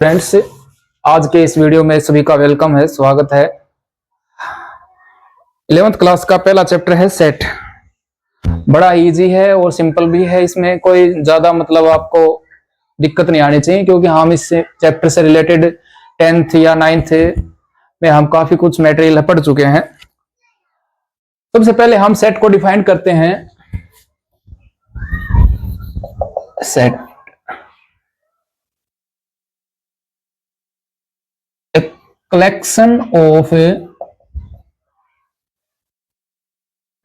Friends, आज के इस वीडियो में सभी का वेलकम है, स्वागत है। 11th क्लास का पहला चैप्टर है सेट। बड़ा इजी है और सिंपल भी है, इसमें कोई ज्यादा आपको दिक्कत नहीं आनी चाहिए, क्योंकि हम इस चैप्टर से रिलेटेड 10th या 9th में हम काफी कुछ मटेरियल पढ़ चुके हैं। सबसे पहले हम सेट को डिफाइन करते हैं। Set collection of a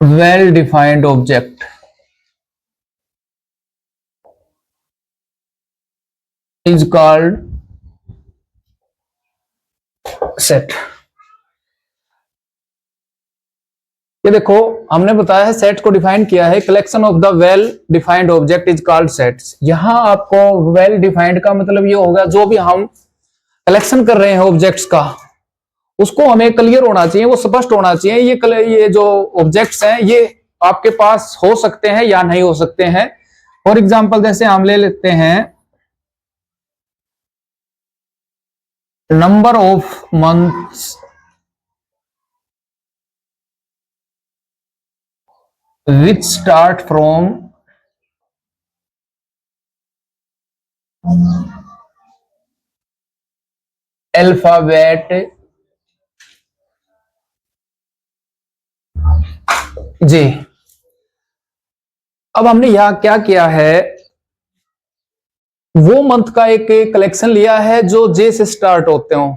well-defined object is called set। ये देखो, हमने बताया है सेट को डिफाइन किया है, collection of the well defined object is called sets. यहां आपको वेल डिफाइंड का मतलब ये होगा, जो भी हम कलेक्शन कर रहे हैं ऑब्जेक्ट्स का, उसको हमें क्लियर होना चाहिए, वो स्पष्ट होना चाहिए। ये जो ऑब्जेक्ट्स हैं ये आपके पास हो सकते हैं या नहीं हो सकते हैं। फॉर एग्जांपल जैसे हम ले लेते हैं number of months which start from alphabet G. अब हमने यहां क्या किया है, वो मंथ का एक कलेक्शन लिया है जो जे से स्टार्ट होते हो।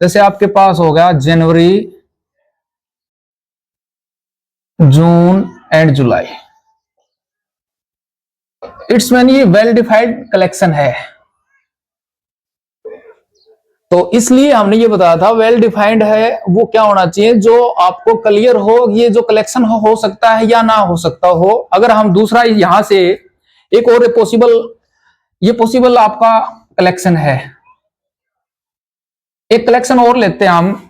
जैसे आपके पास हो गया जनवरी, जून एंड जुलाई। इट्स मीन ये वेल डिफाइंड कलेक्शन है, तो इसलिए हमने ये बताया था वेल डिफाइंड है वो क्या होना चाहिए, जो आपको क्लियर हो ये जो कलेक्शन हो सकता है या ना हो सकता हो। अगर हम दूसरा यहां से एक और ये पॉसिबल आपका कलेक्शन है, एक कलेक्शन और लेते हैं हम,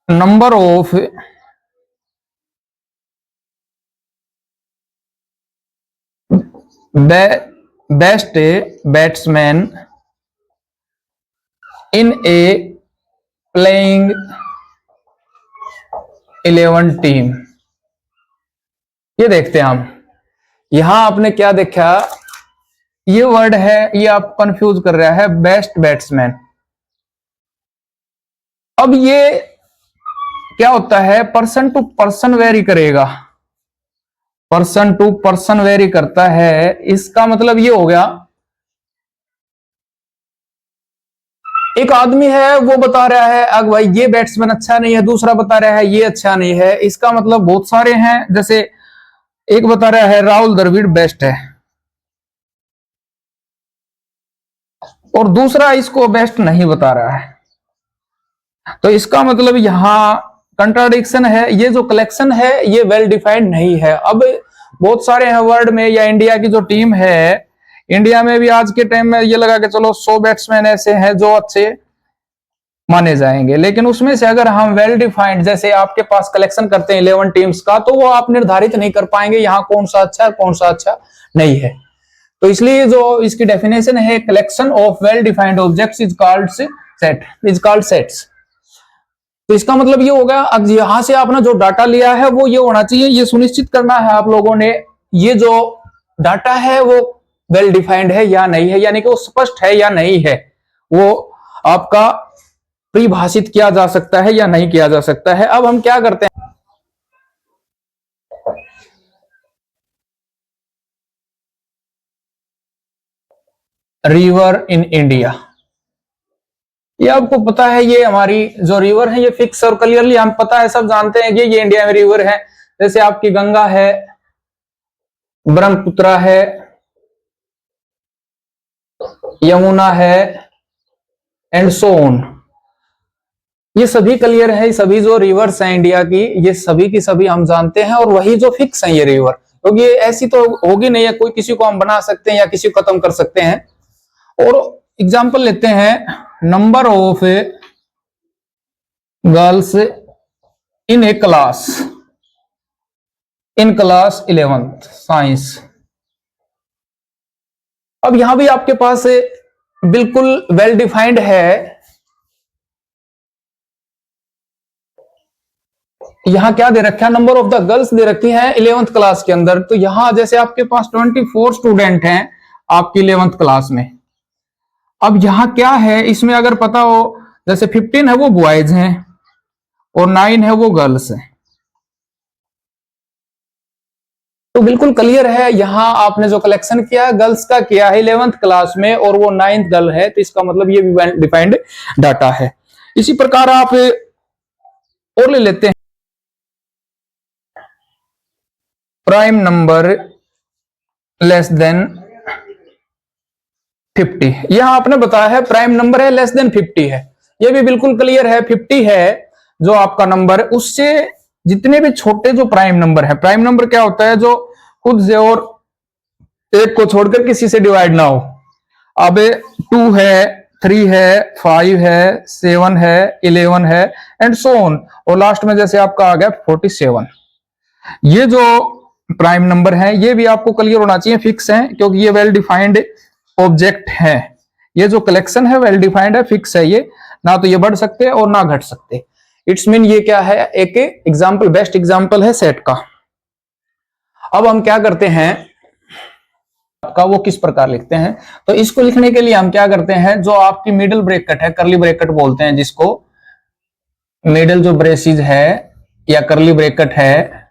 number of best batsman in A playing 11 team. ये देखते हैं हम, यहां आपने क्या देखा, ये वर्ड है, ये आप कंफ्यूज कर रहा है, बेस्ट बैट्समैन। अब ये क्या होता है, पर्सन टू पर्सन वेरी करेगा, पर्सन टू पर्सन वेरी करता है। इसका मतलब ये हो गया, एक आदमी है वो बता रहा है अगर भाई ये बैट्समैन अच्छा नहीं है, दूसरा बता रहा है ये अच्छा नहीं है। इसका मतलब बहुत सारे हैं, जैसे एक बता रहा है राहुल द्रविड़ बेस्ट है और दूसरा इसको बेस्ट नहीं बता रहा है, तो इसका मतलब यहां कंट्राडिक्शन है। ये जो कलेक्शन है ये वेल डिफाइंड नहीं है। अब बहुत सारे हैं वर्ल्ड में, या इंडिया की जो टीम है, इंडिया में भी आज के टाइम में ये लगा के चलो 100 बैट्समैन ऐसे हैं जो अच्छे माने जाएंगे, लेकिन उसमें से अगर हम वेल डिफाइंड जैसे आपके पास कलेक्शन करते हैं 11 टीम्स का, तो वो आप निर्धारित नहीं कर पाएंगे यहाँ कौन सा अच्छा है कौन सा अच्छा नहीं है। तो इसलिए जो इसकी डेफिनेशन है, collection of well defined objects is called set, is called sets. तो इसका मतलब ये होगा, अब यहां से आपने जो डाटा लिया है वो ये होना चाहिए, ये सुनिश्चित करना है आप लोगों ने, ये जो डाटा है वो वेल डिफाइंड है या नहीं है, यानी कि वो स्पष्ट है या नहीं है, वो आपका परिभाषित किया जा सकता है या नहीं किया जा सकता है। अब हम क्या करते हैं, रिवर इन इंडिया। ये आपको पता है, ये हमारी जो रिवर है ये फिक्स और क्लियरली हम पता है, सब जानते हैं कि ये इंडिया में रिवर है। जैसे आपकी गंगा है, ब्रह्मपुत्र है, यमुना है एंड सो ऑन। ये सभी क्लियर है, सभी जो रिवर्स हैं इंडिया की, ये सभी की सभी हम जानते हैं, और वही जो फिक्स है ये रिवर, क्योंकि ये ऐसी तो होगी नहीं है, कोई किसी को हम बना सकते हैं या किसी को खत्म कर सकते हैं। और एग्जांपल लेते हैं, number of girls in A class, in class 11th science. अब यहां भी आपके पास बिल्कुल वेल डिफाइंड है। यहां क्या दे रखा है, number of the girls they रखी है 11th क्लास के अंदर। तो यहां जैसे आपके पास 24 स्टूडेंट हैं आपकी 11th क्लास में। अब यहां क्या है, इसमें अगर पता हो, जैसे 15 है वो बॉयज हैं और 9 है वो गर्ल्स हैं। तो बिल्कुल क्लियर है, यहां आपने जो कलेक्शन किया है गर्ल्स का किया है 11th क्लास में, और वो 9th गर्ल है, तो इसका मतलब ये भी डिफाइंड डाटा है। इसी प्रकार आप और ले लेते हैं, प्राइम नंबर लेस देन 50। यहां आपने बताया है प्राइम नंबर है लेस देन 50 है, ये भी बिल्कुल क्लियर है। 50 है जो आपका नंबर, उससे जितने भी छोटे जो प्राइम नंबर है, प्राइम नंबर क्या होता है, जो खुद से और एक को छोड़कर किसी से डिवाइड ना हो। अब 2 है, 3 है, 5 है, 7 है, 11 है, एंड सो ऑन, और लास्ट में जैसे आपका आ गया 47। ये जो प्राइम नंबर है ये भी आपको क्लियर होना चाहिए, फिक्स है, क्योंकि ये वेल डिफाइंड ऑब्जेक्ट है। ये जो कलेक्शन है वेल डिफाइंड है, फिक्स है, ये ना तो ये बढ़ सकते हैं और ना घट सकते। इट्स मीन ये क्या है, एक एग्जाम्पल, बेस्ट एग्जाम्पल है सेट का। अब हम क्या करते हैं, आपका वो किस प्रकार लिखते हैं, तो इसको लिखने के लिए हम क्या करते हैं, जो आपकी मिडिल ब्रैकेट है, करली ब्रैकेट बोलते हैं जिसको, मिडिल जो ब्रेसिज है या करली ब्रैकेट है,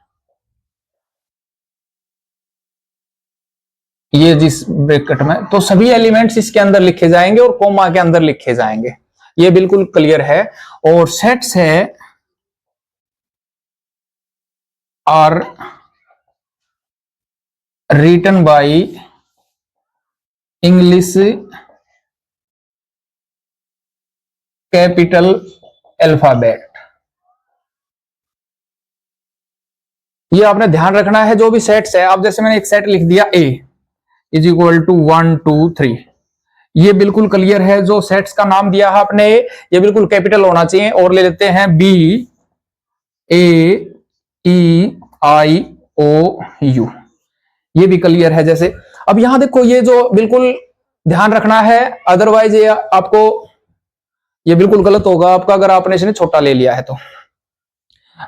ये जिस ब्रैकेट में, तो सभी एलिमेंट्स इसके अंदर लिखे जाएंगे और कोमा के अंदर लिखे जाएंगे, ये बिल्कुल क्लियर है। और सेट्स है are written by English capital alphabet. ये आपने ध्यान रखना है, जो भी सेट्स है, अब जैसे मैंने एक सेट लिख दिया ए इज इक्वल टू 1 2 3, ये बिल्कुल क्लियर है। जो सेट्स का नाम दिया है आपने, ये बिल्कुल कैपिटल होना चाहिए। और ले लेते हैं B A E I O you, ये भी क्लियर है। जैसे अब यहां देखो, ये जो बिल्कुल ध्यान रखना है, अदरवाइज ये आपको, ये बिल्कुल गलत होगा आपका अगर आपने इसने छोटा ले लिया है। तो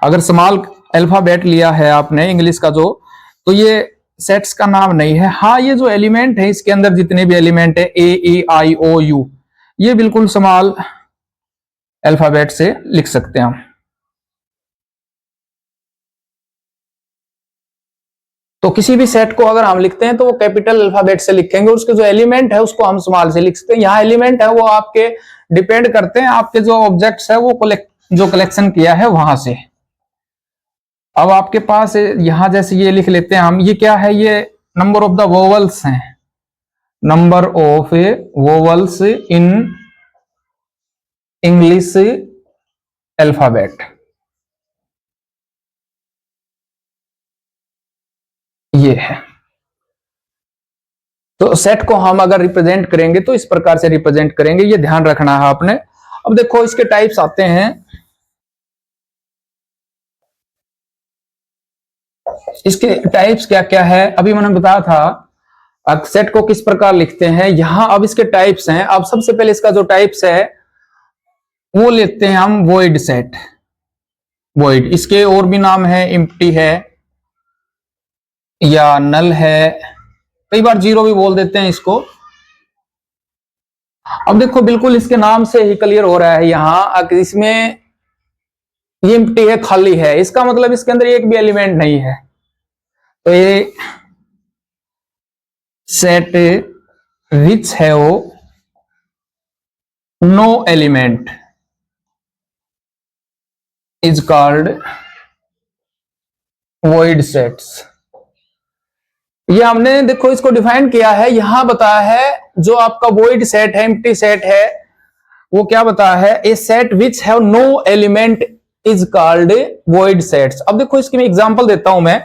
अगर स्मॉल अल्फाबेट लिया है आपने इंग्लिश का जो, तो ये सेट्स का नाम नहीं है। हाँ, ये जो एलिमेंट है इसके अंदर जितने भी एलिमेंट है ए ई आई ओ यू, ये बिल्कुल स्मॉल अल्फाबेट से लिख सकते हैं हम। तो किसी भी सेट को अगर हम लिखते हैं तो वो कैपिटल अल्फाबेट से लिखेंगे, उसके जो एलिमेंट है उसको हम स्मॉल से लिख सकते हैं। यहाँ एलिमेंट है वो आपके डिपेंड करते हैं, आपके जो ऑब्जेक्ट्स है वो जो कलेक्शन किया है वहां से। अब आपके पास यहां जैसे ये लिख लेते हैं हम, ये क्या है, ये नंबर ऑफ द वोवल्स हैं, number of vowels in English alphabet, ये है। तो सेट को हम अगर रिप्रेजेंट करेंगे तो इस प्रकार से रिप्रेजेंट करेंगे, ये ध्यान रखना है आपने। अब देखो इसके टाइप्स आते हैं, इसके टाइप्स क्या क्या है, अभी मैंने बताया था सेट को किस प्रकार लिखते हैं। यहां अब इसके टाइप्स हैं। अब सबसे पहले इसका जो टाइप्स है वो लेते हैं हम वॉइड सेट। वॉइड, इसके और भी नाम है, एम्प्टी है या नल है, कई बार जीरो भी बोल देते हैं इसको। अब देखो बिल्कुल इसके नाम से ही क्लियर हो रहा है, यहां इसमें ये एम्प्टी है, खाली है, इसका मतलब इसके अंदर एक भी एलिमेंट नहीं है। तो ये सेट विच है वो no element is called void sets. ये हमने देखो इसको डिफाइन किया है, यहां बताया है जो आपका वॉइड सेट है, एम्प्टी सेट है, वो क्या बताया है, a set which have no element is called void sets. अब देखो इसकी मैं एग्जांपल देता हूं मैं,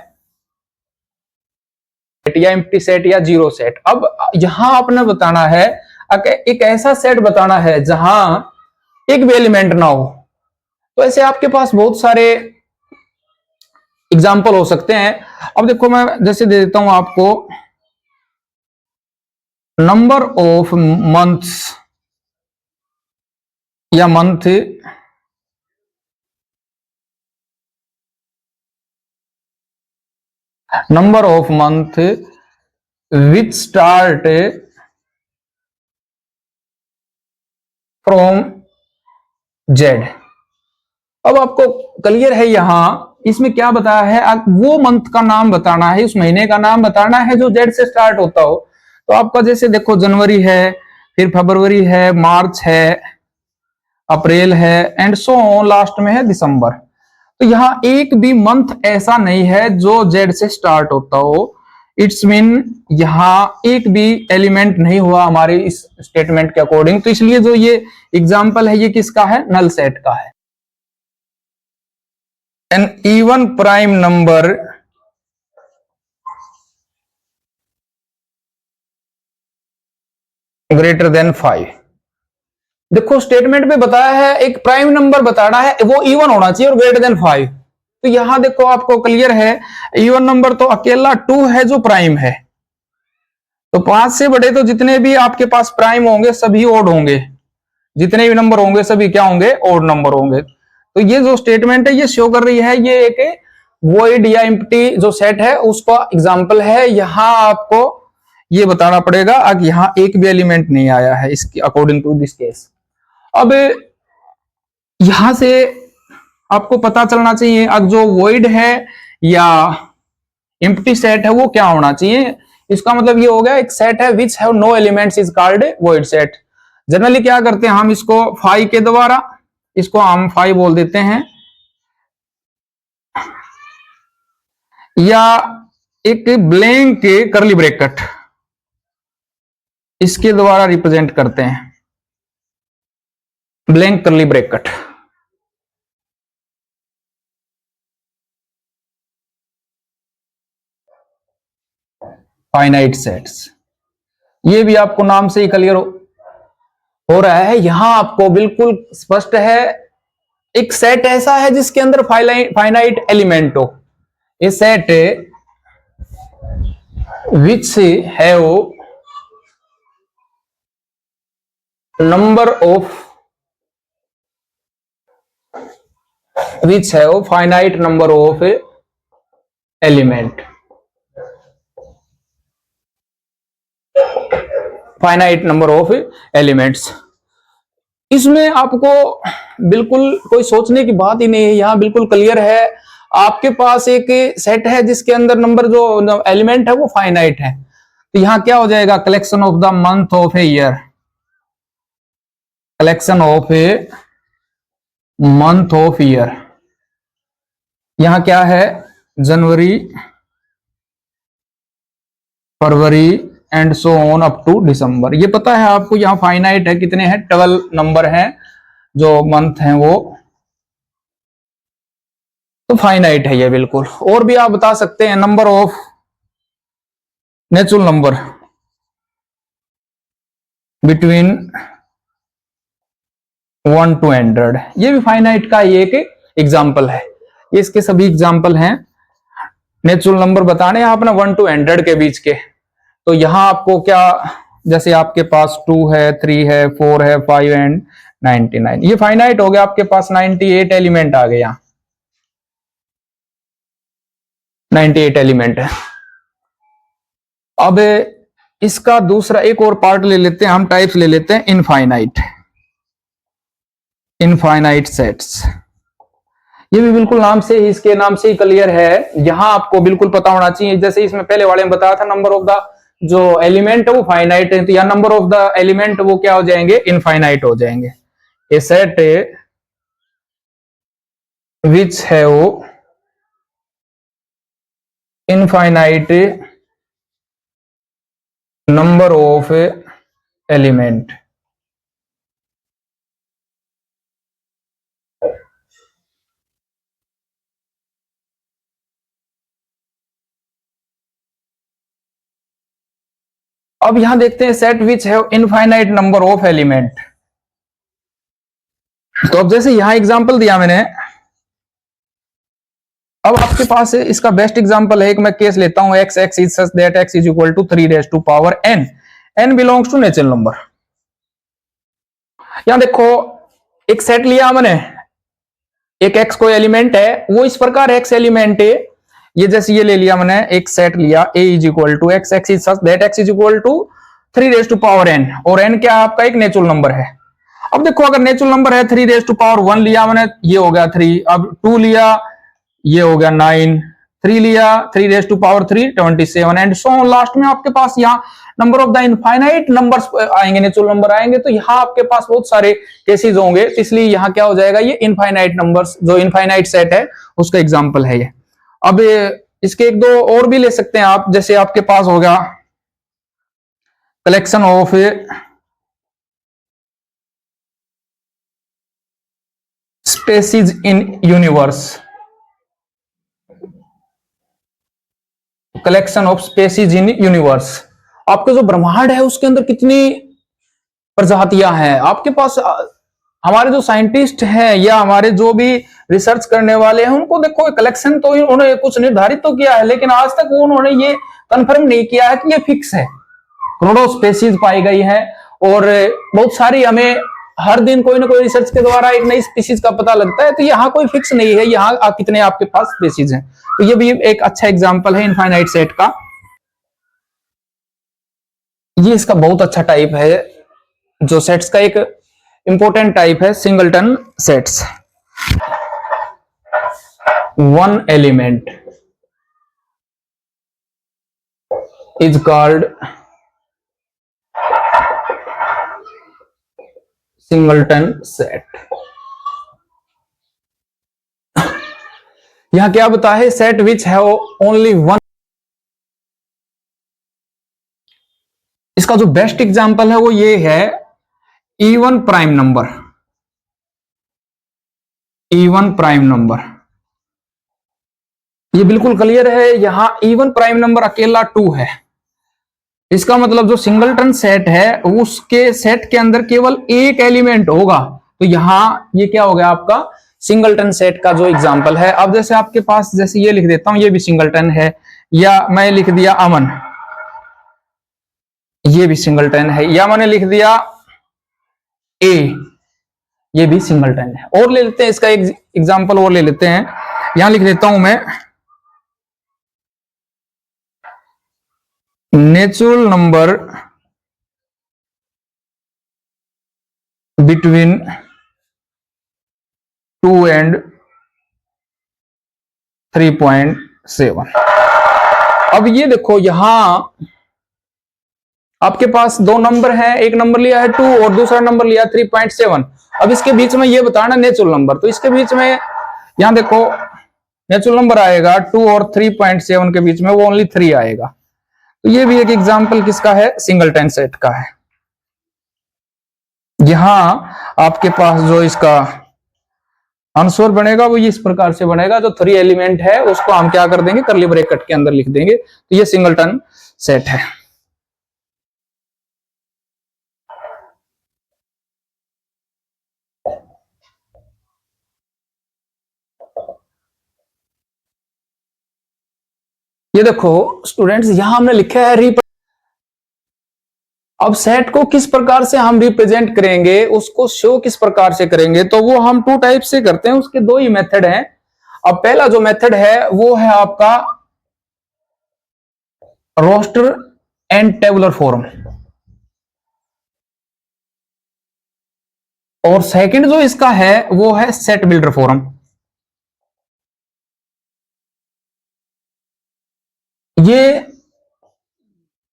या एम्प्टी सेट या जीरो सेट। अब यहां आपने बताना है, एक ऐसा सेट बताना है जहां एक भी एलिमेंट ना हो। तो ऐसे आपके पास बहुत सारे एग्जाम्पल हो सकते हैं। अब देखो मैं जैसे दे देता हूं आपको, नंबर ऑफ मंथ्स या month number of month which start from Z. अब आपको क्लियर है यहां इसमें क्या बताया है, आप वो मंथ का नाम बताना है, उस महीने का नाम बताना है जो जेड से स्टार्ट होता हो। तो आपका जैसे देखो जनवरी है, फिर फरवरी है, मार्च है, अप्रैल है, एंड सो ऑन, लास्ट में है दिसंबर। तो यहाँ एक भी मंथ ऐसा नहीं है जो जेड से स्टार्ट होता हो। इट्स मीन यहाँ एक भी एलिमेंट नहीं हुआ हमारे इस स्टेटमेंट के अकॉर्डिंग। तो इसलिए जो ये एग्जाम्पल है ये किसका है, नल सेट का है। An even prime number greater than 5। देखो स्टेटमेंट में बताया है एक प्राइम नंबर बताना है, वो इवन होना चाहिए और ग्रेटर देन 5। तो यहां देखो आपको क्लियर है, इवन नंबर तो अकेला 2 है जो प्राइम है। तो 5 से बड़े तो जितने भी आपके पास प्राइम होंगे सभी ओड होंगे, जितने भी नंबर होंगे सभी क्या होंगे, ओड नंबर होंगे। तो ये जो स्टेटमेंट है ये शो कर रही है ये एक वॉइड या एम्प्टी जो सेट है उसका एग्जांपल है। यहां आपको ये बताना पड़ेगा कि यहां एक भी एलिमेंट नहीं आया है इसकी अकॉर्डिंग टू दिस केस। अब यहां से आपको पता चलना चाहिए अब जो वॉइड है या एम्प्टी सेट है वो क्या होना चाहिए। इसका मतलब ये हो गया एक सेट है which have no elements is called void set. Generally क्या करते हैं हम इसको फाइव के द्वारा, इसको हम फाइव बोल देते हैं, या एक ब्लैंक करली ब्रैकेट इसके द्वारा रिप्रेजेंट करते हैं, ब्लैंक करली ब्रैकेट। फाइनाइट सेट्स, ये भी आपको नाम से ही क्लियर हो रहा है। यहां आपको बिल्कुल स्पष्ट है एक सेट ऐसा है जिसके अंदर फाइनाइट एलिमेंट हो। A set which have number of which have finite number of element, finite number of elements. इसमें आपको बिल्कुल कोई सोचने की बात ही नहीं है, यहां बिल्कुल क्लियर है। आपके पास एक सेट है जिसके अंदर नंबर जो एलिमेंट है वो फाइनाइट है। तो यहां क्या हो जाएगा, collection of the month of a year, collection of a month of year. यहां क्या है, जनवरी, फरवरी and so on up to दिसंबर। ये पता है आपको यहां फाइनाइट है, कितने हैं, 12 नंबर हैं जो मंथ हैं वो, तो फाइनाइट है ये बिल्कुल। और भी आप बता सकते हैं number of natural number between 1 to 100, ये भी फाइनाइट का ही एक एग्जाम्पल है। ये इसके सभी एग्जाम्पल हैं नेचुरल नंबर बताने हैं आपने 1 to 100 के बीच के। तो यहां आपको क्या, जैसे आपके पास 2 है, 3 है, 4 है, 5 एंड 99, ये फाइनाइट हो गया। आपके पास 98 एलिमेंट आ गए, यहां 98 एलिमेंट है। अब इसका दूसरा एक और पार्ट ले लेते हैं हम, टाइप्स ले लेते हैं इनफाइनाइट, इनफाइनाइट सेट्स। ये भी बिल्कुल नाम से ही, इसके नाम से ही क्लियर है। यहां आपको बिल्कुल पता होना चाहिए, जैसे इसमें पहले वाले में बताया था नंबर ऑफ द जो एलिमेंट है वो फाइनाइट है, तो या नंबर ऑफ द एलिमेंट वो क्या हो जाएंगे, इनफाइनाइट हो जाएंगे। A set which have infinite number of element. अब यहां देखते हैं set which have infinite number of element. तो अब जैसे यहां एग्जांपल दिया मैंने, अब आपके पास इसका बेस्ट एग्जांपल है, एक मैं केस लेता हूं, x is such that x is equal to 3 raised to power n n belongs to natural number. यहां देखो एक सेट लिया हमने, एक x कोई एलिमेंट है, वो इस प्रकार x एलिमेंट है, ये जैसे ये ले लिया मैंने, एक सेट लिया a is equal to x, x is such that x is equal to 3 raise to power n, और n क्या आपका एक नेचुरल नंबर है। अब देखो अगर नेचुरल नंबर है 3 रेज टू पावर 1 लिया मैंने, ये हो गया 3, अब 2 लिया ये हो गया 9, 3 लिया 3 raise to power 3 27 and so on. Last में आपके पास यहाँ number of the infinite numbers आएंगे, नेचुरल नंबर आएंगे, तो यहाँ आपके पास बहुत सारे केसेस होंगे, तो इसलिए यहाँ क्या हो जाएगा, ये इनफाइनाइट नंबर्स, जो इनफाइनाइट सेट है उसका एग्जाम्पल है ये। अब इसके एक दो और भी ले सकते हैं आप, जैसे आपके पास हो गया collection of species in universe, collection of species in universe. आपके जो ब्रह्मांड है उसके अंदर कितनी प्रजातियां हैं आपके पास। हमारे जो साइंटिस्ट हैं या हमारे जो भी रिसर्च करने वाले हैं, उनको देखो कलेक्शन तो उन्होंने कुछ निर्धारित तो किया है, लेकिन आज तक वो उन्होंने ये कंफर्म नहीं किया है कि ये फिक्स है। करोड़ों स्पेसीज पाई गई है, और बहुत सारी हमें हर दिन कोई ना कोई रिसर्च के द्वारा एक नई स्पीसीज का पता लगता है, तो यहाँ कोई फिक्स नहीं है यहाँ कितने आपके पास स्पीसीज हैं। तो ये भी एक अच्छा एग्जांपल है इनफाइनाइट सेट का। ये इसका बहुत अच्छा टाइप है, जो सेट्स का एक इंपॉर्टेंट टाइप है, singleton sets. One element is called singleton set. यहां क्या बता है, set which have only one. इसका जो बेस्ट एग्जांपल है वो ये है even prime number, even prime number. ये बिल्कुल क्लियर है, यहां इवन प्राइम नंबर अकेला 2 है। इसका मतलब जो सिंगलटन सेट है उसके सेट के अंदर केवल एक एलिमेंट होगा, तो यहां ये क्या हो गया आपका सिंगलटन सेट का जो एग्जांपल है। अब जैसे आपके पास, जैसे ये लिख देता हूं, ये भी सिंगलटन है, या मैं लिख दिया अमन, ये भी सिंगलटन है, या मैंने लिख दिया ए, ये भी सिंगलटन है। और ले लेते हैं इसका एक एग्जांपल और ले लेते हैं, यहां लिख देता हूं मैं नेचुरल नंबर बिटवीन 2 and 3.7। अब ये देखो यहां आपके पास दो नंबर हैं, एक नंबर लिया है 2 और दूसरा नंबर लिया 3.7। अब इसके बीच में ये बताना नेचुरल नंबर, तो इसके बीच में यहां देखो नेचुरल नंबर आएगा 2 और 3.7 के बीच में वो ओनली 3 आएगा। तो ये भी एक एग्जांपल किसका है, सिंगलटन सेट का है। यहां आपके पास जो इसका आंसर बनेगा वो इस प्रकार से बनेगा, जो 3 एलिमेंट है उसको हम क्या कर देंगे, कर्ली ब्रैकेट के अंदर लिख देंगे, तो ये सिंगलटन सेट है। ये देखो स्टूडेंट्स, यहां हमने लिखा है अब सेट को किस प्रकार से हम रिप्रेजेंट करेंगे, उसको शो किस प्रकार से करेंगे, तो वो हम 2 टाइप से करते हैं, उसके 2 ही मेथड हैं। अब पहला जो मेथड है वो है आपका रोस्टर एंड टेबुलर फॉर्म, और सेकंड जो इसका है वो है सेट बिल्डर फॉर्म। ये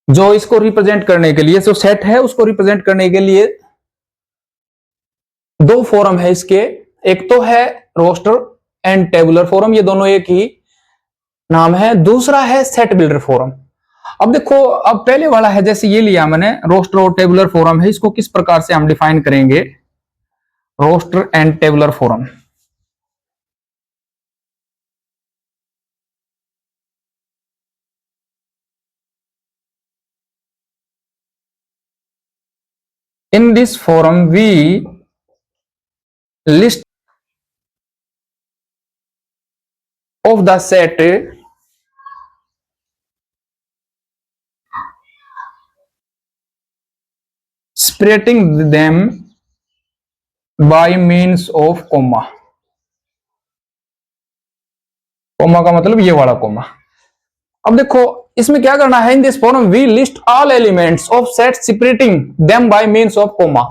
जो इसको रिप्रेजेंट करने के लिए, जो सेट है उसको रिप्रेजेंट करने के लिए 2 फॉर्म है इसके, एक तो है रोस्टर एंड टेबुलर फॉर्म, ये दोनों एक ही नाम है, दूसरा है सेट बिल्डर फॉर्म। अब देखो, अब पहले वाला है जैसे ये लिया मैंने, रोस्टर और टेबुलर फॉर्म है, इसको किस प्रकार से हम डिफाइन करेंगे, roster and tabular form. In this forum, we list of the set separating them by means of comma। Comma का मतलब ये वाला कोमा। अब देखो इसमें क्या करना है, in this form we list all elements of set separating them by means of comma.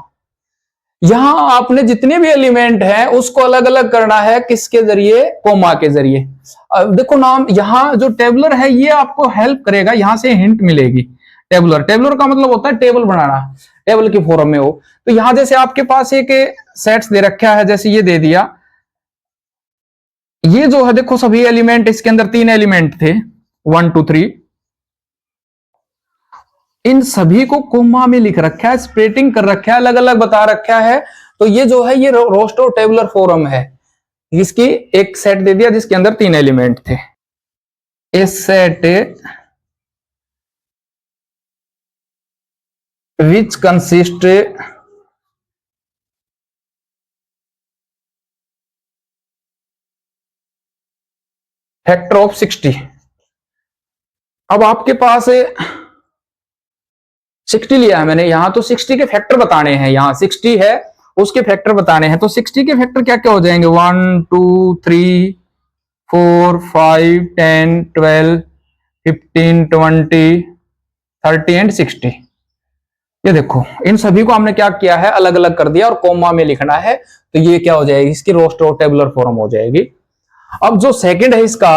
यहां आपने जितने भी एलिमेंट हैं उसको अलग अलग करना है, किसके जरिए, कोमा के जरिए। अब देखो नाम यहां जो टेबलर है ये आपको हेल्प करेगा, यहां से हिंट मिलेगी। टेबलर, टेबलर का मतलब होता है टेबल बनाना, टेबल की फॉर्म में हो। तो यहां जैसे आपके पास एक सेट्स दे रखा है, जैसे ये दे दिया, ये जो है देखो सभी एलिमेंट, इसके अंदर 3 एलिमेंट थे 1 2 3, इन सभी को कोमा में लिख रखा है, स्प्लिटिंग कर रखा है, अलग अलग बता रखा है। तो ये जो है ये रोस्टर टेबुलर फॉर्म है, इसकी एक सेट दे दिया जिसके अंदर 3 एलिमेंट थे। इस set which consist factor of 60। अब आपके पास 60 लिया है मैंने, यहां तो 60 के फैक्टर बताने हैं, यहां 60 है उसके फैक्टर बताने हैं। तो 60 के फैक्टर क्या क्या हो जाएंगे, 1 2 3 4 5 10 12 15 20 30 एंड 60। ये देखो इन सभी को हमने क्या किया है, अलग अलग कर दिया और कोमा में लिखना है। तो ये क्या हो जाएगी, इसकी रोस्टर टेबुलर फॉर्म हो जाएगी। अब जो सेकंड है इसका,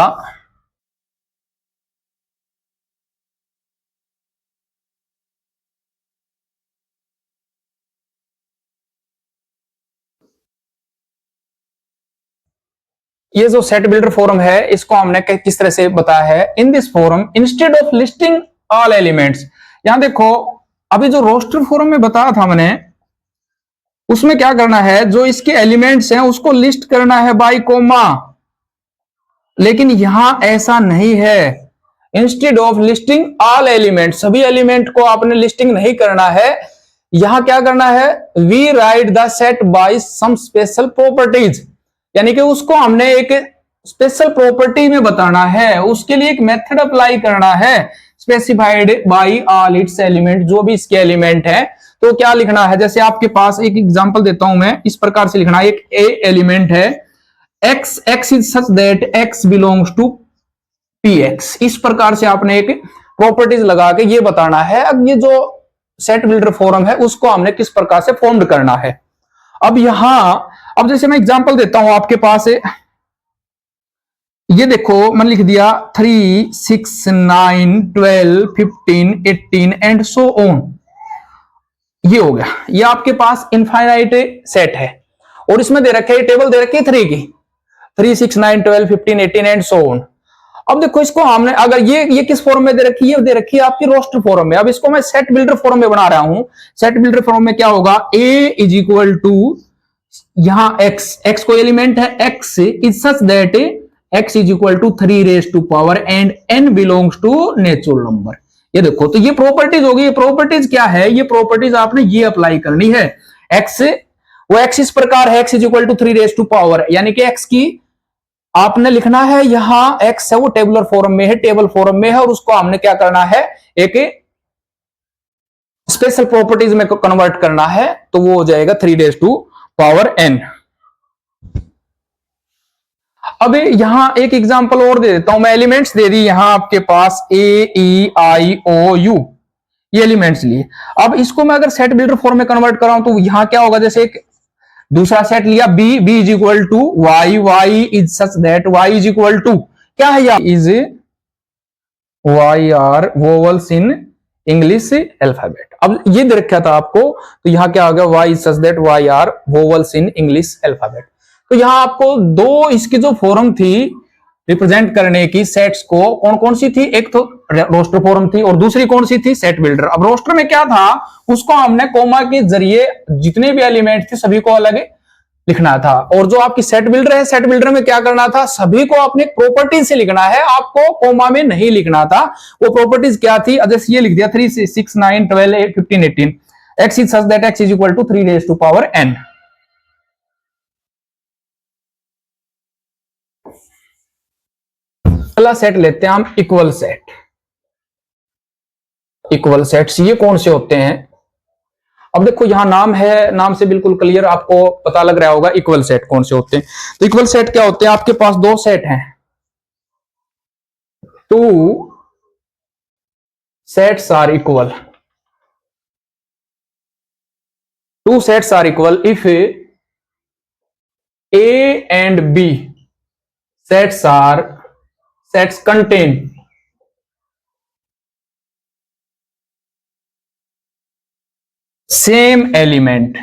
ये जो सेट बिल्डर फॉर्म है इसको हमने किस तरह से बताया है, in this form instead of listing all elements. यहां देखो अभी जो रोस्टर फॉर्म में बताया था मैंने, उसमें क्या करना है, जो इसके एलिमेंट्स हैं उसको लिस्ट करना है बाय कोमा, लेकिन यहां ऐसा नहीं है। Instead of listing all element, सभी एलिमेंट को आपने लिस्टिंग नहीं करना है, यहां क्या करना है, we write the set by some special properties, यानी कि उसको हमने एक स्पेशल प्रॉपर्टी में बताना है, उसके लिए एक मेथड अप्लाई करना है, specified by all it's element, जो भी इसके एलिमेंट है। तो क्या लिखना है, जैसे आपके पास एक एग्जांपल देता हूं मैं, इस प्रकार से लिखना है, एक ए एलिमेंट है x, x is such that x belongs to px, इस प्रकार से आपने एक प्रॉपर्टीज लगा के ये बताना है। अब ये जो सेट बिल्डर फॉर्म है उसको हमने किस प्रकार से फॉर्म्ड करना है। अब यहां, अब जैसे मैं एग्जांपल देता हूं आपके पास, ये देखो मैंने लिख दिया 3 6 9 12 15 18 एंड सो ऑन, ये हो गया। ये आपके पास इनफाइनाइट सेट है और इसमें दे रखे टेबल दे रखी है 3 की, 3 6 9 12 15 18 एंड सो ऑन। अब देखो इसको हमने, अगर ये किस फॉर्म में दे रखी है, दे रखी है आपकी रोस्टर फॉर्म में। अब इसको मैं सेट बिल्डर फॉर्म में बना रहा हूं। सेट बिल्डर फॉर्म में क्या होगा, a इज इक्वल टू, यहां x को एलिमेंट है, x is such that x is equal to 3 raise to power and n belongs to natural number. ये देखो, तो ये प्रॉपर्टीज होगी। ये प्रॉपर्टीज क्या है, ये प्रॉपर्टीज आपने ये अप्लाई करनी है। x, वो x इस प्रकार है, x is equal to 3 raise to power, यानी कि x की आपने लिखना है, यहां x है वो टेबुलर फॉर्म में है, टेबल फॉर्म में है, और उसको हमने क्या करना है, एक स्पेशल प्रॉपर्टीज में कन्वर्ट करना है। तो वो हो जाएगा 3 रेज टू पावर n। अब यहां एक एग्जांपल और दे देता हूं मैं, एलिमेंट्स दे दी यहां आपके पास a e i o u, ये एलिमेंट्स लिए। अब इसको मैं अगर सेट बिल्डर फॉर्म में कन्वर्ट कर रहा हूं तो यहां क्या होगा, जैसे एक दूसरा सेट लिया b, b is equal to y, y is such that y is equal to क्या है, या is y are vowels in English alphabet. अब ये दे रखा था आपको, तो यहां क्या हो गया, y is such that y are vowels in English alphabet. तो यहां आपको दो इसकी जो फॉर्म थी रिप्रेजेंट करने की सेट्स को, कौन कौन सी थी, एक तो रोस्टर फॉर्म थी और दूसरी कौन सी थी, सेट बिल्डर। अब रोस्टर में क्या था, उसको हमने कोमा के जरिए जितने भी एलिमेंट थे सभी को अलग लिखना था, और जो आपकी सेट बिल्डर है, सेट बिल्डर में क्या करना था, सभी को अपने प्रॉपर्टीज से लिखना है, आपको कोमा में नहीं लिखना था। वो प्रॉपर्टीज क्या थी, जैसे ये लिख दिया 3 6 9 12 15 18, x is such that x is equal to 3 raise to power n। अगला सेट लेते हैं हम इक्वल सेट। इक्वल सेट्स ये कौन से होते हैं, अब देखो यहां नाम है, नाम से बिल्कुल क्लियर आपको पता लग रहा होगा इक्वल सेट कौन से होते हैं। तो इक्वल सेट क्या होते हैं, आपके पास दो सेट हैं, two sets are equal, two sets are equal if A and B sets contain same element।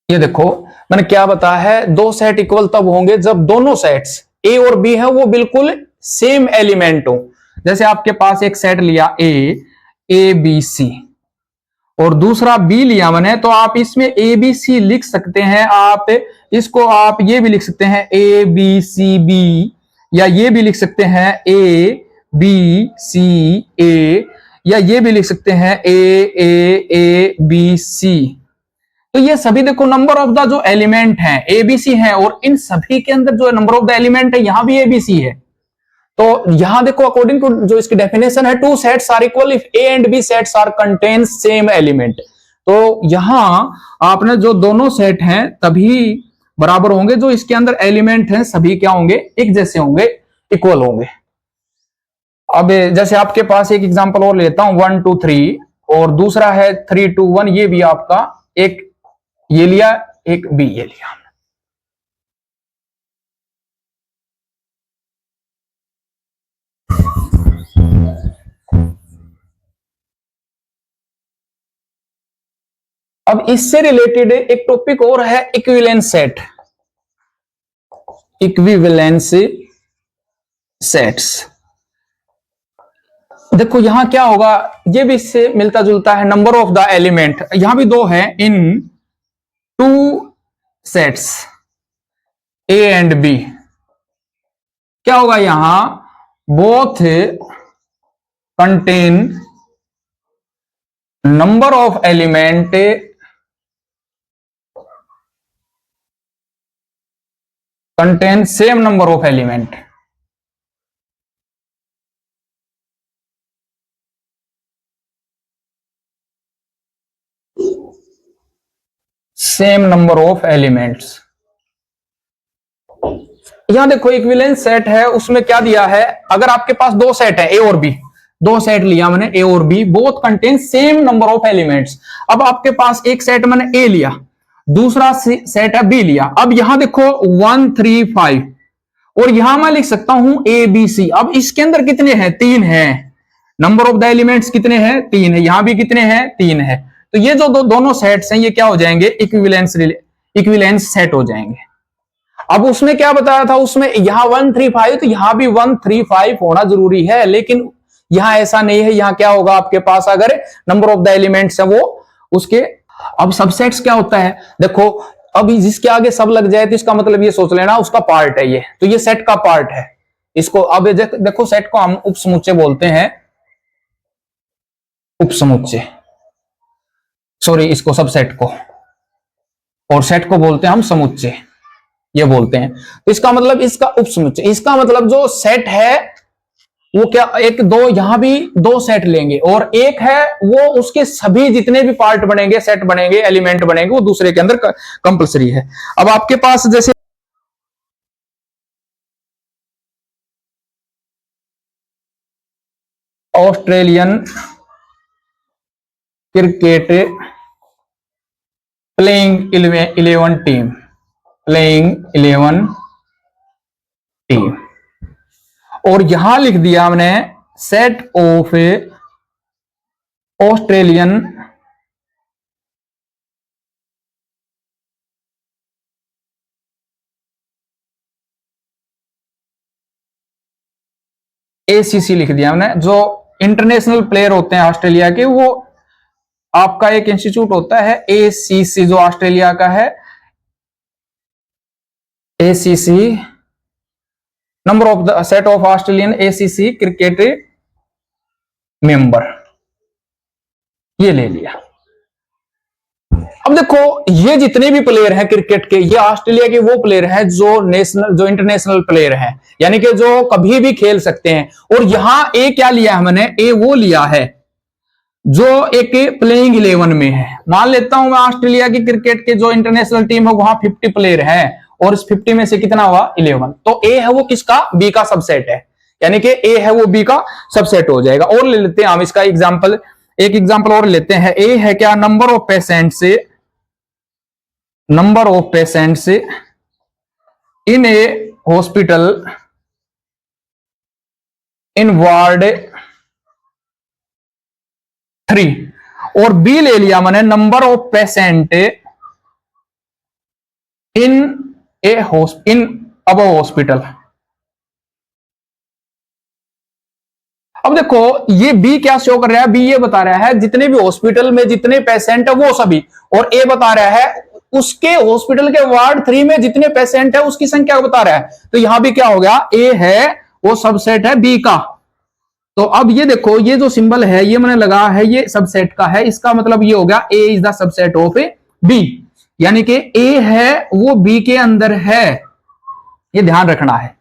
ये देखो मैंने क्या बताया है, दो सेट इक्वल तब होंगे जब दोनों सेट्स A और B है वो बिल्कुल सेम एलिमेंट हो। जैसे आपके पास एक सेट लिया A B C और दूसरा बी लिया मैंने, तो आप इसमें ए बी सी लिख सकते हैं, आप इसको आप ये भी लिख सकते हैं ए बी सी बी, या ये भी लिख सकते हैं ए बी सी ए, या ये भी लिख सकते हैं ए बी सी। तो ये सभी देखो नंबर ऑफ द जो एलिमेंट हैं ए बी सी है, और इन सभी के अंदर जो नंबर ऑफ द एलिमेंट है यहां भी ए बी सी है। तो यहां देखो अकॉर्डिंग टू जो इसकी डेफिनेशन है, two sets are equal if A and B sets are contain same element. तो यहां आपने जो दोनों सेट हैं तभी बराबर होंगे, जो इसके अंदर एलिमेंट हैं सभी क्या होंगे, एक जैसे होंगे, इक्वल होंगे। अब जैसे आपके पास एक एग्जांपल और लेता हूं, 1 2 3 और दूसरा है 3 2 1, ये भी आपका एक ये लिया, एक बी ये लिया। अब इससे रिलेटेड एक टॉपिक और है, इक्विवेलेंस सेट, इक्विवेलेंस सेट्स। देखो यहां क्या होगा, ये भी इससे मिलता जुलता है, नंबर ऑफ द एलिमेंट यहां भी दो है in two sets A and B. क्या होगा यहां, both contain number of element contain same number of element, same number of elements। यहां देखो इक्विवेलेंस सेट है, उसमें क्या दिया है, अगर आपके पास दो सेट है ए और बी, दो सेट लिया मैंने ए और B, both contain same number of elements. अब आपके पास एक सेट मैंने ए लिया, दूसरा सेट है बी लिया। अब यहां देखो 1 3 5 और यहां मैं लिख सकता हूं ए बी सी। अब इसके अंदर कितने हैं, तीन हैं, नंबर ऑफ द एलिमेंट्स कितने हैं, तीन है, यहां भी कितने हैं, तीन है। तो ये जो दोनों सेट्स हैं ये क्या हो जाएंगे, इक्विवेलेंस सेट हो जाएंगे। अब उसमें क्या बताया था, उसमें यहां 1 3 5, तो यहां भी 1 3 5 होना जरूरी है, लेकिन यहां ऐसा नहीं है। यहां क्या होगा आपके पास, अगर नंबर ऑफ द एलिमेंट्स है वो उसके। अब सबसेट्स क्या होता है, देखो अब जिसके आगे सब लग जाए तो इसका मतलब ये सोच लेना उसका पार्ट है ये, तो ये सेट का पार्ट है। इसको अब देखो सेट को हम उपसमुच्चय बोलते हैं, उपसमुच्चय, सॉरी इसको सबसेट को, और सेट को बोलते हैं हम समुच्चय, ये बोलते हैं। तो इसका मतलब इसका उपसमुच्चय, इसका मतलब जो सेट है वो क्या, एक दो यहां भी दो सेट लेंगे, और एक है वो उसके सभी जितने भी पार्ट बनेंगे, सेट बनेंगे, एलिमेंट बनेंगे, वो दूसरे के अंदर कंपलसरी है। अब आपके पास जैसे Australian cricket playing 11 team, playing 11 team, और यहां लिख दिया हमने सेट ऑफ ऑस्ट्रेलियन एसीसी लिख दिया हमने। जो इंटरनेशनल प्लेयर होते हैं ऑस्ट्रेलिया के, वो आपका एक इंस्टीट्यूट होता है एसीसी जो ऑस्ट्रेलिया का है, ACC number of the set of Australian ACC cricket member, ये ले लिया। अब देखो ये जितने भी प्लेयर हैं क्रिकेट के, ये ऑस्ट्रेलिया के वो प्लेयर हैं जो नेशनल, जो इंटरनेशनल प्लेयर हैं, यानी कि जो कभी भी खेल सकते हैं। और यहां ए क्या लिया है मैंने, ए वो लिया है जो एक प्लेइंग 11 में है। मान लेता हूं मैं ऑस्ट्रेलिया की क्रिकेट के जो इंटरनेशनल टीम है वहां 50 प्लेयर हैं और इस 50 में से कितना हुआ 11, तो ए है वो किसका, बी का सबसेट है, यानी कि ए है वो बी का सबसेट हो जाएगा। और ले लेते हैं हम इसका एग्जांपल, एक एग्जांपल और लेते हैं। ए है क्या, number of patients in A hospital in ward 3, और बी ले लिया मैंने number of patient in above hospital. अब देखो ये बी क्या शो कर रहा है, बी ये बता रहा है जितने भी हॉस्पिटल में जितने पेशेंट है वो सभी, और ए बता रहा है उसके हॉस्पिटल के वार्ड 3 में जितने पेशेंट है उसकी संख्या बता रहा है। तो यहां भी क्या हो गया, ए है वो सबसेट है बी का। तो अब ये देखो ये जो सिंबल है ये मैंने लगा है ये सबसेट का है, इसका मतलब ये हो गया A is the subset of B, यानी कि ए है वो बी के अंदर है, ये ध्यान रखना है।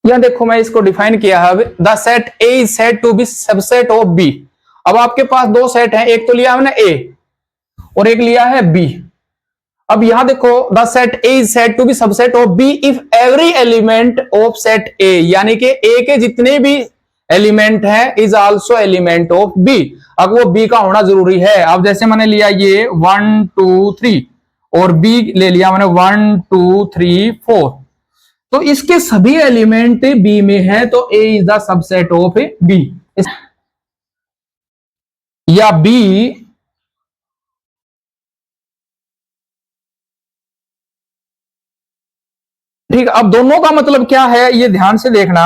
यहां देखो मैं इसको डिफाइन किया है, the set A is said to be subset of B. अब आपके पास दो सेट हैं, एक तो लिया हमने ए और एक लिया है बी। अब यहां देखो the set A is said to be subset of B if every element of set A, यानी कि ए के जितने भी एलिमेंट है is also element of B. अब वो बी का होना जरूरी है। अब जैसे मैंने लिया ये 1 2 3 और बी ले लिया मैंने 1 2 3 4, तो इसके सभी एलिमेंट बी में है, तो A is the subset of B, या बी ठीक। अब दोनों का मतलब क्या है ये ध्यान से देखना,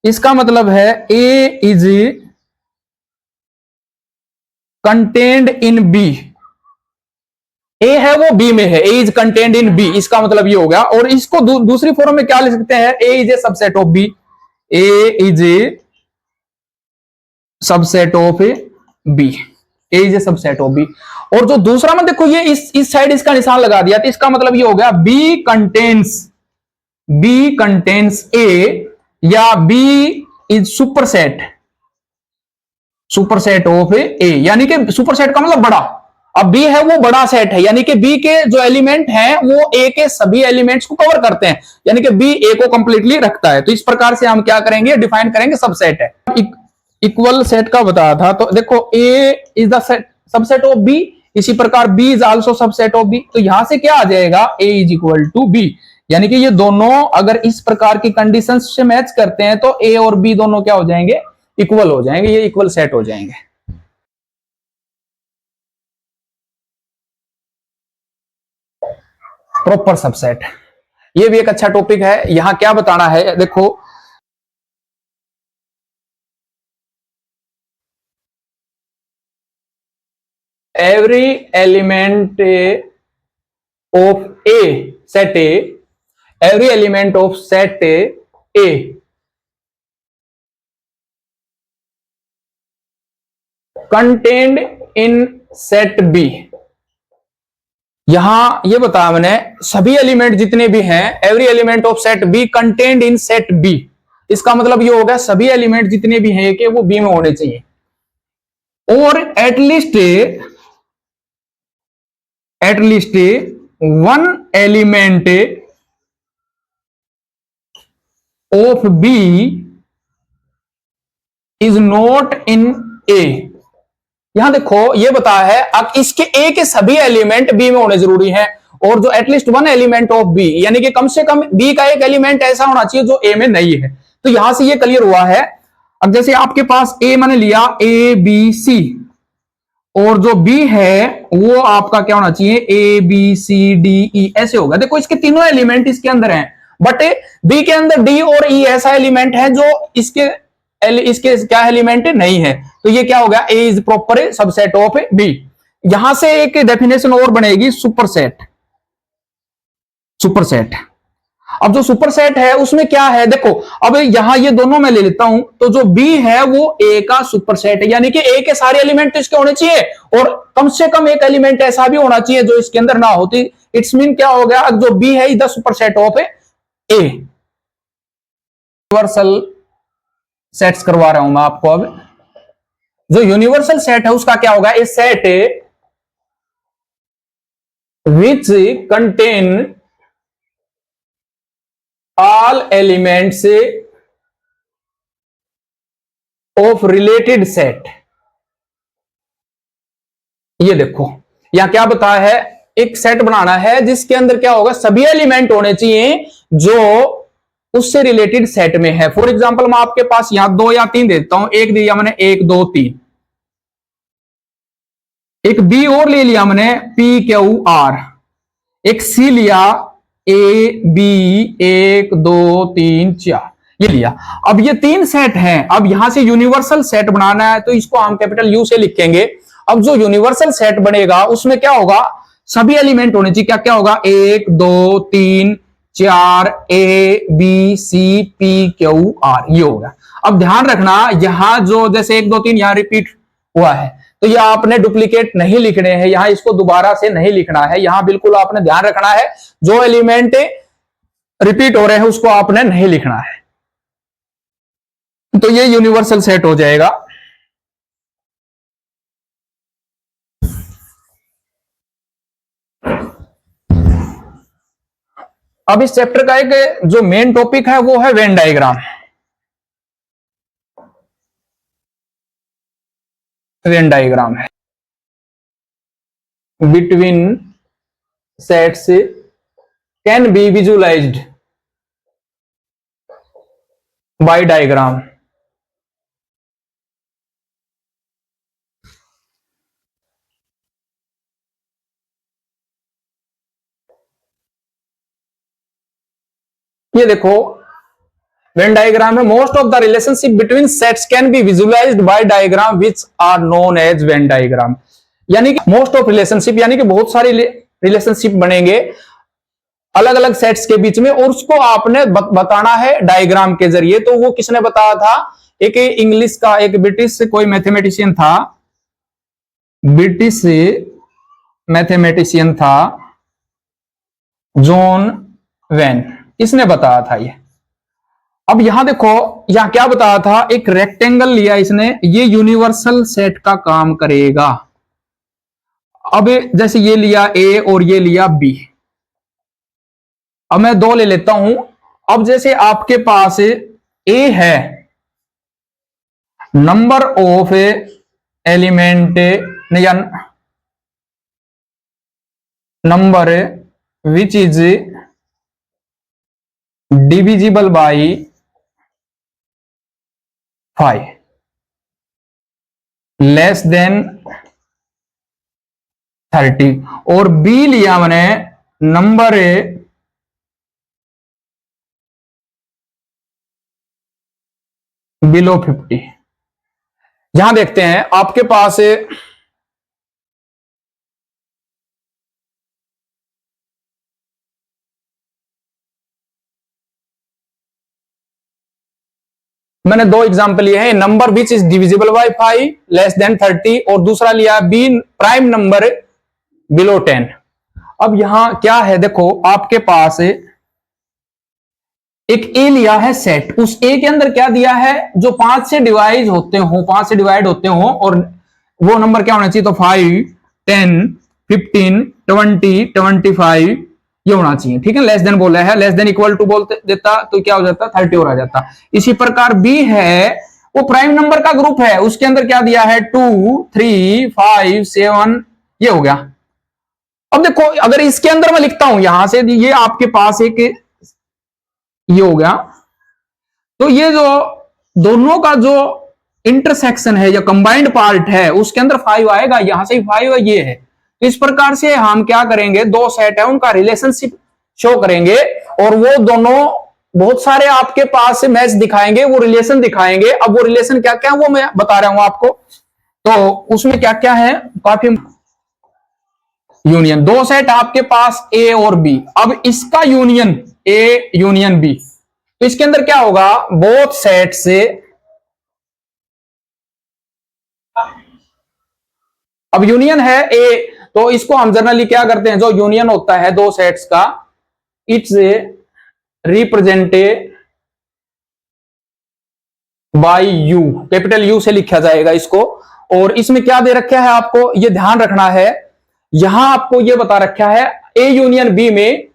इसका मतलब है ए इज कंटेन्ड इन बी, ए है वो बी में है, ए इज कंटेन्ड इन बी, इसका मतलब ये हो गया। और इसको दूसरी फॉर्म में क्या लिख सकते हैं, A is a subset of B, A is a subset of B, A is a subset of B. और जो दूसरा में देखो ये इस साइड इसका निशान लगा दिया, तो इसका मतलब ये हो गया बी कंटेन्स ए, या बी इज सुपरसेट ऑफ ए, यानी कि सुपरसेट का मतलब बड़ा। अब बी है वो बड़ा सेट है, यानी कि बी के जो एलिमेंट हैं वो ए के सभी एलिमेंट्स को कवर करते हैं, यानी कि बी ए को कंप्लीटली रखता है। तो इस प्रकार से हम क्या करेंगे, डिफाइन करेंगे सबसेट है। इक्वल सेट का बताया था, तो देखो A is the subset of B, इसी प्रकार B is also subset of B. तो यहां से क्या आ जाएगा, A is equal to B, यानी कि ये दोनों अगर इस प्रकार की कंडीशंस से मैच करते हैं तो ए और बी दोनों क्या हो जाएंगे, इक्वल हो जाएंगे, ये इक्वल सेट हो जाएंगे। प्रॉपर सबसेट, ये भी एक अच्छा टॉपिक है। यहां क्या बताना है देखो, every element of A, set A, every element of set A contained in set B। यहां ये बताया मैंने सभी एलिमेंट जितने भी हैं, every element of set B contained in set B, इसका मतलब ये हो गया सभी एलिमेंट जितने भी हैं कि वो बी में होने चाहिए, और at least one element of B is not in A. यहां देखो ये बताया है अब इसके ए के सभी एलिमेंट बी में होने जरूरी हैं, और जो at least one element of B, यानी कि कम से कम बी का एक एलिमेंट ऐसा होना चाहिए जो ए में नहीं है। तो यहां से ये क्लियर हुआ है। अब जैसे आपके पास ए मैंने लिया ए बी सी, और जो बी है वो आपका क्या होना चाहिए, ए बी सी डी ई, ऐसे होगा। देखो इसके तीनों एलिमेंट इसके अंदर हैं, बट बी के अंदर डी और ई ऐसा एलिमेंट है जो इसके क्या एलिमेंट नहीं है। तो ये क्या हो गया, A is proper subset of B. यहां से एक डेफिनेशन और बनेगी सुपरसेट। अब जो सुपरसेट है उसमें क्या है, देखो अब यहां ये दोनों मैं ले लेता हूं, तो जो बी है वो ए का सुपरसेट है, यानी कि ए के सारे एलिमेंट तो इसके होने चाहिए और कम से कम एक एलिमेंट ऐसा भी होना चाहिए जो इसके अंदर ना होती। इट्स मीन क्या हो गया, जो बी है the superset of A. Universal sets करवा रहा हूं मैं आपको। अब जो यूनिवर्सल सेट है उसका क्या होगा, a set which contain all elements of related set। ये देखो यहां क्या बताया है, एक सेट बनाना है जिसके अंदर क्या होगा, सभी एलिमेंट होने चाहिए जो उससे रिलेटेड सेट में है। फॉर एग्जांपल मैं आपके पास यहां 2 या 3 देता हूं, एक दिया मैंने 1 2 3, एक बी और ले लिया मैंने पी क्यू आर, एक सी लिया ए बी 1 2 3 4, ये लिया। अब ये 3 सेट हैं, अब यहां से यूनिवर्सल सेट बनाना है तो इसको हम कैपिटल यू से लिखेंगे। अब जो यूनिवर्सल सेट बनेगा उसमें क्या होगा, सभी एलिमेंट होने चाहिए। क्या क्या होगा, 1 2 3 4 A B C P Q R, ये होगा। अब ध्यान रखना यहां जो जैसे 1 2 3 यहां रिपीट हुआ है तो यह आपने डुप्लीकेट नहीं लिखने हैं, यहां इसको दोबारा से नहीं लिखना है, यहां बिल्कुल आपने ध्यान रखना है जो एलिमेंट रिपीट हो रहे हैं उसको आपने नहीं लिखना है। तो ये यूनिवर्सल सेट हो जाएगा। अब इस चैप्टर का एक जो मेन टॉपिक है वो है वेन डायग्राम। वेन डायग्राम है between sets can be visualized by diagram। ये देखो वेन डायग्राम है, most of the relationship between sets can be visualized by diagram which are known as Venn diagram. यानी कि most of relationship यानी कि बहुत सारे रिलेशनशिप बनेंगे अलग अलग सेट्स के बीच में और उसको आपने बताना है डायग्राम के जरिए। तो वो किसने बताया था, एक इंग्लिश का एक ब्रिटिश कोई मैथमेटिशियन था, ब्रिटिश मैथमेटिशियन था जॉन वेन, इसने बताया था ये। अब यहां देखो यहां क्या बताया था, एक रेक्टेंगल लिया इसने, ये यूनिवर्सल सेट का काम करेगा। अब जैसे ये लिया ए और ये लिया बी, अब मैं 2 ले लेता हूं। अब जैसे आपके पास ए है, नंबर ऑफ एलिमेंट या number which is divisible by 5 less than 30, और बी लिया मैंने नंबर बिलो 50। यहां देखते हैं आपके पास मैंने 2 एग्जांपल लिए हैं, number which is divisible by 5 less than 30 और दूसरा लिया बी प्राइम नंबर बिलो 10। अब यहां क्या है, देखो आपके पास एक ए लिया है सेट, उस ए के अंदर क्या दिया है, जो 5 से डिवाइड होते हो, 5 से डिवाइड होते हो, और वो नंबर क्या होना चाहिए, तो 5 10 15 20 25 ये होना चाहिए। ठीक है, लेस देन बोला है, लेस देन इक्वल टू बोल देता तो क्या हो जाता, 30 और आ जाता। इसी प्रकार बी है वो प्राइम नंबर का ग्रुप है, उसके अंदर क्या दिया है 2 3 5 7 ये हो गया। अब देखो अगर इसके अंदर मैं लिखता हूं यहां से, ये आपके पास एक ये हो गया, तो ये जो दोनों का जो इंटरसेक्शन है या कंबाइंड पार्ट है उसके अंदर 5 आएगा, यहां से 5 है, ये है। तो इस प्रकार से हम क्या करेंगे, 2 सेट है उनका रिलेशनशिप शो करेंगे और वो दोनों बहुत सारे आपके पास से मैच दिखाएंगे, वो रिलेशन दिखाएंगे। अब वो रिलेशन क्या क्या है वो मैं बता रहा हूं आपको। तो उसमें क्या क्या है, काफी यूनियन, 2 सेट आपके पास ए और बी, अब इसका यूनियन ए यूनियन बी। तो इसके अंदर क्या होगा, बोथ सेट से, अब यूनियन है ए, तो इसको हम जनरली क्या करते हैं, जो यूनियन होता है दो सेट्स का, it's represented by you, capital you से लिखा जाएगा इसको। और इसमें क्या दे रखा है आपको, ये ध्यान रखना है, यहां आपको ये बता रखा है ए यूनियन बी में,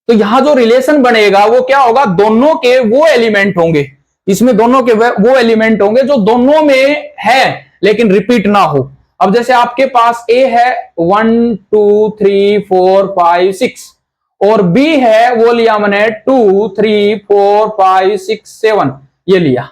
तो यहां जो रिलेशन बनेगा वो क्या होगा, दोनों के वो एलिमेंट होंगे, इसमें दोनों के वो एलिमेंट होंगे जो दोनों में है लेकिन रिपीट ना हो। अब जैसे आपके पास ए है 1 2 3 4 5 6 और बी है, वो लिया मैंने 2 3 4 5 6 7, ये लिया।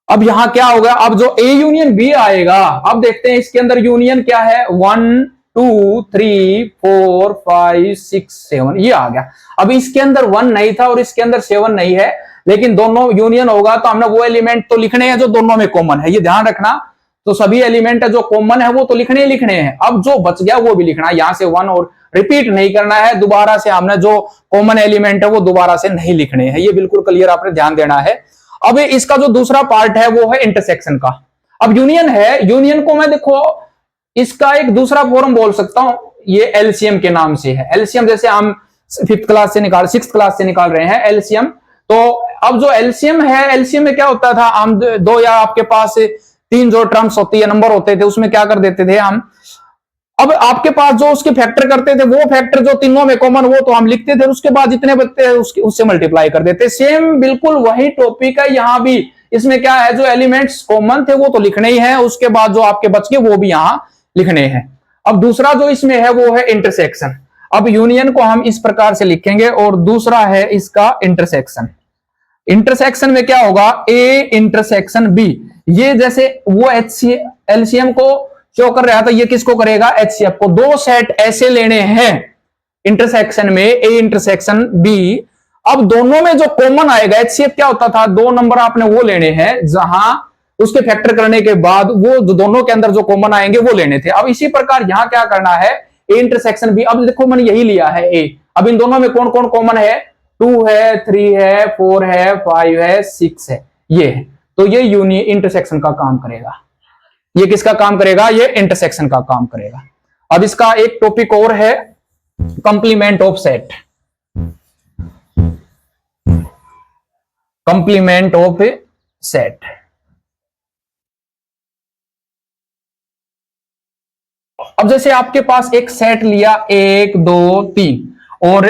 अब यहां क्या होगा, अब जो ए यूनियन बी आएगा, अब देखते हैं इसके अंदर यूनियन क्या है, 1 2 3 4 5 6 7, ये आ गया। अब इसके अंदर 1 नहीं था और इसके अंदर 7 नहीं है, लेकिन दोनों यूनियन होगा तो हमने वो एलिमेंट तो लिखने हैं जो दोनों में कॉमन है, ये ध्यान रखना। तो सभी एलिमेंट जो कॉमन है वो तो लिखने ही लिखने हैं, अब जो बच गया वो भी लिखना, यहां से 1 और रिपीट नहीं करना है, दोबारा से हमने जो कॉमन एलिमेंट है वो दोबारा से नहीं लिखने हैं, ये बिल्कुल क्लियर आपने ध्यान देना है। अब इसका जो दूसरा पार्ट है वो है इंटरसेक्शन का। अब यूनियन है, यूनियन को मैं देखो इसका एक दूसरा फॉर्म बोल सकता हूं, ये एलसीएम के नाम से है। एलसीएम जैसे हम 5th क्लास से निकाल 6th क्लास से निकाल रहे हैं एलसीएम, तो अब जो एलसीएम है, एलसीएम में क्या होता था, हम दो या आपके पास 3 जो टर्म्स होती है, नंबर होते थे, उसमें क्या कर देते थे हम, अब आपके पास जो उसके फैक्टर करते थे, वो फैक्टर जो तीनों में कॉमन वो तो हम लिखते थे, उसके बाद जितने बचते हैं उससे मल्टीप्लाई कर देते। सेम बिल्कुल वही टॉपिक है यहां भी, इसमें क्या है, जो एलिमेंट्स कॉमन थे वो तो लिखने ही है, उसके बाद जो आपके बच गए वो भी यहां लिखने हैं। अब दूसरा जो इसमें है वो है इंटरसेक्शन। अब यूनियन को हम इस प्रकार से लिखेंगे और दूसरा है इसका इंटरसेक्शन। इंटरसेक्शन में क्या होगा, ए इंटरसेक्शन बी, ये जैसे वो एलसीएम को शो कर रहा था, ये किसको करेगा, एचसीएफ को। दो सेट ऐसे लेने हैं इंटरसेक्शन में, ए इंटरसेक्शन बी। अब दोनों में जो कॉमन आएगा, एचसीएफ क्या होता था, 2 नंबर आपने वो लेने हैं जहां उसके फैक्टर करने के बाद वो दोनों के अंदर जो कॉमन आएंगे वो लेने थे। अब इसी प्रकार यहां क्या करना है, ए इंटरसेक्शन बी। अब देखो मैंने यही लिया है ए, अब इन दोनों में कौन कौन कॉमन है, 2 है 3 है 4 है 5 है 6 है, ये है। तो ये यूनियन इंटरसेक्शन का काम करेगा। ये किसका काम करेगा, ये इंटरसेक्शन का काम करेगा। अब इसका एक टॉपिक और है, complement of set. Complement of set, अब जैसे आपके पास एक सेट लिया 1 2 3 और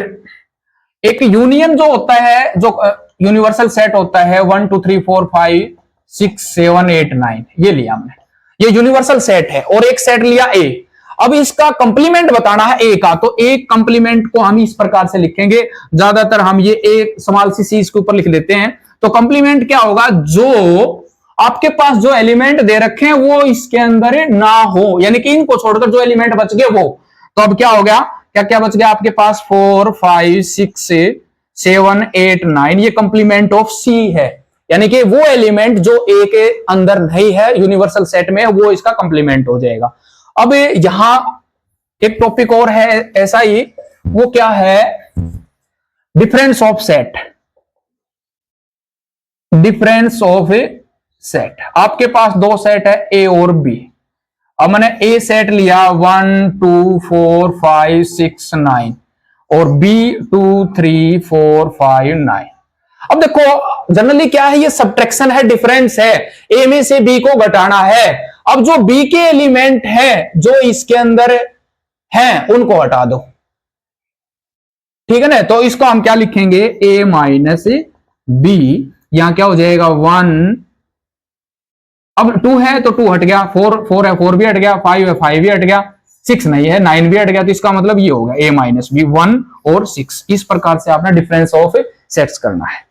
एक यूनियन जो होता है, जो यूनिवर्सल सेट होता है 1 2 3 4 5 6 7 8 9, ये लिया हमने, ये यूनिवर्सल सेट है। और एक सेट लिया ए, अब इसका कंप्लीमेंट बताना है ए का, तो एक कंप्लीमेंट को हम इस प्रकार से लिखेंगे, ज्यादातर हम ये ए स्मॉल सी इसके ऊपर लिख देते हैं। तो कंप्लीमेंट क्या होगा, जो आपके पास जो एलिमेंट दे रखे हैं वो इसके अंदर ना हो, यानी कि इनको छोड़कर जो एलिमेंट बच गए वो। तो अब क्या हो गया, क्या क्या बच गया आपके पास, 4 5 6 7 8 9, ये कंप्लीमेंट ऑफ सी है, यानी कि वो एलिमेंट जो ए के अंदर नहीं है यूनिवर्सल सेट में, वो इसका कंप्लीमेंट हो जाएगा। अब यहां एक टॉपिक और है ऐसा ही, वो क्या है, difference of set. Difference of set, आपके पास दो सेट है ए और बी। अब मैंने ए सेट लिया 1 2 4 5 6 9 और बी 2 3 4 5 9। अब देखो जनरली क्या है, ये सब्ट्रैक्शन है, डिफरेंस है, ए में से बी को घटाना है। अब जो बी के एलिमेंट है जो इसके अंदर हैं उनको हटा दो, ठीक है ना। तो इसको हम क्या लिखेंगे, ए माइनस बी, यहां क्या हो जाएगा 1, अब 2 है तो 2 हट गया, 4 है 4 भी हट गया, 5 है 5 भी हट गया, 6 नहीं है 9 भी हट गया, तो इसका मतलब ये होगा a माइनस बी 1 और 6। इस प्रकार से आपने डिफरेंस ऑफ सेट्स करना है।